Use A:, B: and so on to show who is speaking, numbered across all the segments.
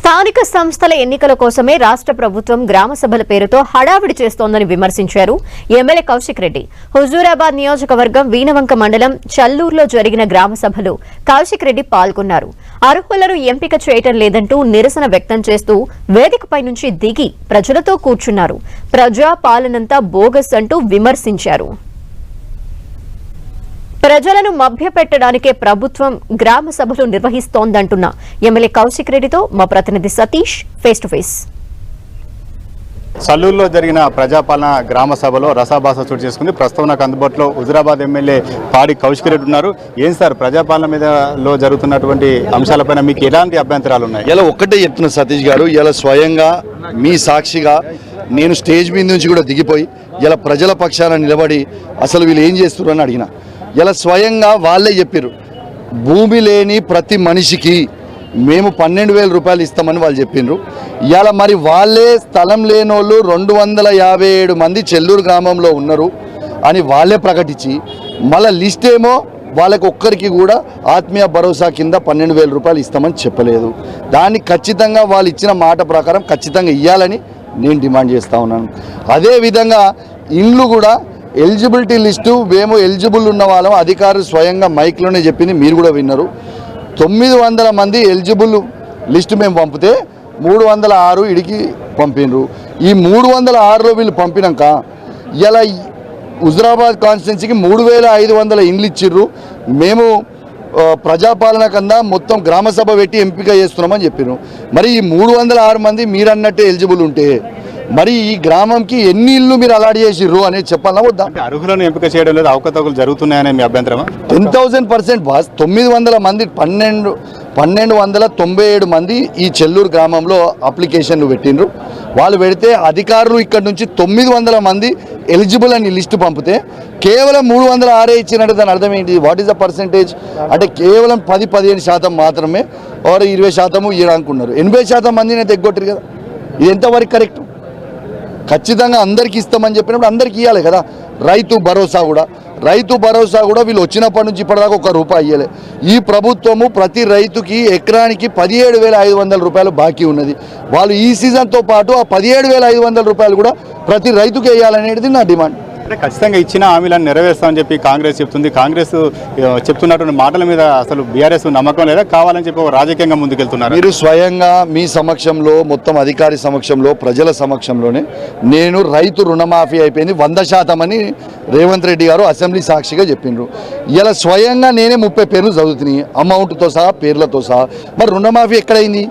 A: స్థానిక సంస్థల ఎన్నికల కోసమే రాష్ట్ర ప్రభుత్వం గ్రామ సభల పేరుతో హడావిడి చేస్తోందని విమర్శించారు ఎమ్మెల్యే కౌశిక్ రెడ్డి. హుజూరాబాద్ నియోజకవర్గం వీణవంక మండలం చల్లూరులో జరిగిన గ్రామ సభలో కౌశిక్ రెడ్డి పాల్గొన్నారు. అర్హులను ఎంపిక చేయటం లేదంటూ నిరసన వ్యక్తం చేస్తూ వేదికపై నుంచి దిగి ప్రజలతో కూర్చున్నారు. ప్రజా పాలనంతా బోగస్ అంటూ విమర్శించారు. ప్రజలను మభ్యపెట్టడానికే ప్రభుత్వం గ్రామ సభలు నిర్వహిస్తోందంటున్న ఎమ్మెల్యే కౌశిక్ రెడ్డితో మా ప్రతినిధి సతీష్ ఫేస్ టు ఫేస్.
B: చల్లూరులో జరిగిన ప్రజాపాలన గ్రామ సభలో రసాభాస చోటు చేసుకుంది. ప్రస్తుతం నాకు అందుబాటులో హుజూరాబాద్ ఎమ్మెల్యే పాడి కౌశిక్ రెడ్డి ఉన్నారు. ఏం సార్, ప్రజాపాలన మీదలో జరుగుతున్నటువంటి అంశాలపైన మీకు ఎలాంటి అభ్యంతరాలు ఉన్నాయి?
C: ఇలా ఒక్కటే చెప్తున్నా సతీష్ గారు, ఇలా స్వయంగా మీ సాక్షిగా నేను స్టేజ్ మీద నుంచి కూడా దిగిపోయి ఇలా ప్రజల పక్షాన నిలబడి అసలు వీళ్ళు ఏం చేస్తున్నారు అని అడిగిన. ఇలా స్వయంగా వాళ్ళే చెప్పారు, భూమి లేని ప్రతి మనిషికి మేము 12,000 రూపాయలు ఇస్తామని వాళ్ళు చెప్పిండ్రు. ఇలా మరి వాళ్ళే స్థలం లేనోళ్ళు 257 మంది చెల్లూరు గ్రామంలో ఉన్నారు అని వాళ్ళే ప్రకటించి మళ్ళీ లిస్ట్ ఏమో వాళ్ళకి ఒక్కరికి కూడా ఆత్మీయ భరోసా కింద 12,000 రూపాయలు ఇస్తామని చెప్పలేదు. దాన్ని ఖచ్చితంగా వాళ్ళు ఇచ్చిన మాట ప్రకారం ఖచ్చితంగా ఇవ్వాలని నేను డిమాండ్ చేస్తూ ఉన్నాను. అదేవిధంగా ఇండ్లు కూడా ఎలిజిబిలిటీ లిస్టు మేము ఎలిజిబుల్ ఉన్న వాళ్ళం అధికారులు స్వయంగా మైక్లోనే చెప్పింది, మీరు కూడా విన్నారు. 900 మంది ఎలిజిబుల్ లిస్టు మేము పంపితే 306 ఇడికి పంపినరు. ఈ 306లో వీళ్ళు పంపినాక ఇలా హుజూరాబాద్ కాన్స్టిట్యున్సీకి 3,500 ఇండ్లు ఇచ్చిర్రు. మేము ప్రజాపాలన కన్నా మొత్తం గ్రామ సభ పెట్టి ఎంపిక చేస్తున్నామని చెప్పారు. మరి ఈ 306 మంది మీరు అన్నట్టే ఎలిజిబుల్ ఉంటే మరి ఈ గ్రామంకి ఎన్ని ఇళ్ళు మీరు అలాట్ చేసిర్రు అనేది చెప్పాలా వద్దా?
B: అర్హులను ఎంపిక చేయడం లేదు, అవకతవకలు జరుగుతున్నాయనే మీ అభ్యంతరమా?
C: 10,000% బాస్. 900 మంది 1,297 మంది ఈ చెల్లూరు గ్రామంలో అప్లికేషన్లు పెట్టిండ్రు. వాళ్ళు పెడితే అధికారులు ఇక్కడ నుంచి 900 మంది ఎలిజిబుల్ అని లిస్టు పంపితే కేవలం 306 ఇచ్చినట్టు దాని అర్థం ఏంటి? What is the percentage? అంటే కేవలం 10-15% మాత్రమే 20% ఇవ్వడానుకున్నారు. 80% మందిని ఎగ్గొట్టారు కదా. ఇది ఎంతవరకు కరెక్ట్? ఖచ్చితంగా అందరికీ ఇస్తామని చెప్పినప్పుడు అందరికీ ఇవ్వాలి కదా. రైతు భరోసా కూడా వీళ్ళు వచ్చినప్పటి నుంచి ఇప్పటిదాకా ₹1 ఇవ్వలే. ఈ ప్రభుత్వము ప్రతి రైతుకి ఎకరానికి 17,500 రూపాయలు బాకీ ఉన్నది. వాళ్ళు ఈ సీజన్తో పాటు ఆ 17,500 రూపాయలు కూడా ప్రతి రైతుకి వేయాలనేది నా డిమాండ్.
B: అంటే ఖచ్చితంగా ఇచ్చిన హామీలను నెరవేర్స్తామని చెప్పి కాంగ్రెస్ చెప్తుంది. కాంగ్రెస్ చెప్తున్నటువంటి మాటల మీద అసలు బీఆర్ఎస్ నమ్మకం లేదా, కావాలని చెప్పి రాజకీయంగా ముందుకెళ్తున్నారు?
C: మీరు స్వయంగా మీ సమక్షంలో, మొత్తం అధికారి సమక్షంలో, ప్రజల సమక్షంలోనే నేను రైతు రుణమాఫీ అయిపోయింది 100% అని రేవంత్ రెడ్డి గారు అసెంబ్లీ సాక్షిగా చెప్పిండ్రు. ఇలా స్వయంగా నేనే 30 పేర్లు చదువుతున్నాయి, అమౌంట్తో సహా, పేర్లతో సహా. మరి రుణమాఫీ ఎక్కడైంది?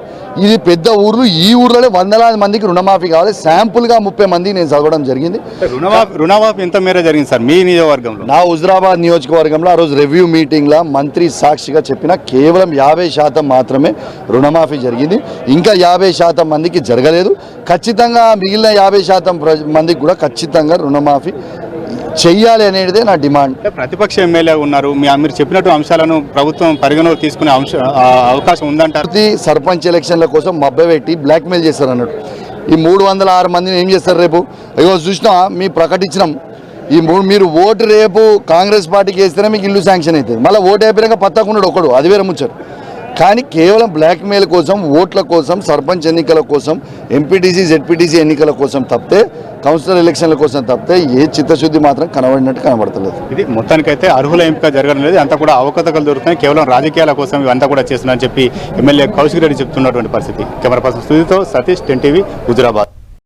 C: ఇది పెద్ద ఊర్లు, ఈ ఊర్లోనే 100,000 మందికి రుణమాఫీ కావాలి. శాంపుల్గా 30 మంది నేను చదవడం జరిగింది.
B: రుణమాఫీ ఎంత మేర జరిగింది సార్ మీ నియోజకవర్గంలో?
C: నా హుజూరాబాద్ నియోజకవర్గంలో ఆ రోజు రివ్యూ మీటింగ్లో మంత్రి సాక్షిగా చెప్పిన కేవలం 50% మాత్రమే రుణమాఫీ జరిగింది. ఇంకా 50% మందికి జరగలేదు. ఖచ్చితంగా మిగిలిన 50% మందికి కూడా ఖచ్చితంగా రుణమాఫీ చెయ్యాలి అనేదే నా డిమాండ్.
B: ప్రతిపక్ష ఎమ్మెల్యే ఉన్నారు, మీరు చెప్పినట్టు అంశాలను ప్రభుత్వం పరిగణలోకి తీసుకునే అవకాశం ఉందంటారు?
C: సర్పంచ్ ఎలక్షన్ల కోసం మభ్యపెట్టి బ్లాక్మెయిల్ చేస్తారు అన్నట్టు. ఈ 306 మందిని ఏం చేస్తారు రేపు? అయ్యో చూసినా మీ ప్రకటించినాం, ఈ మీరు ఓటు రేపు కాంగ్రెస్ పార్టీకి వేస్తేనే మీకు ఇల్లు శాంక్షన్ అవుతుంది. మళ్ళీ ఓటు అయిపోయాక పత్తకుండా ఒకడు, అది వేరే ముచ్చారు. కానీ కేవలం బ్లాక్మెయిల్ కోసం, ఓట్ల కోసం, సర్పంచ్ ఎన్నికల కోసం, ఎంపీటీసీ జెడ్పీటీసీ ఎన్నికల కోసం తప్పితే, కౌన్సిలర్ ఎలక్షన్ల కోసం తప్పితే ఏ చిత్తశుద్ధి మాత్రం కనబడతలేదు.
B: ఇది మొత్తానికైతే అర్హుల ఎంపిక జరగడం లేదు, అంతా కూడా అవకతవకలు దొరుకుతున్నాయి, కేవలం రాజకీయాల కోసం ఇవంతా కూడా చేస్తున్నారని చెప్పి ఎమ్మెల్యే కౌశిక్ రెడ్డి చెప్తున్నటువంటి పరిస్థితి. కెమెరా పర్సన్ సుధీర్తో సతీష్, 10 టీవీ, హుజూరాబాద్.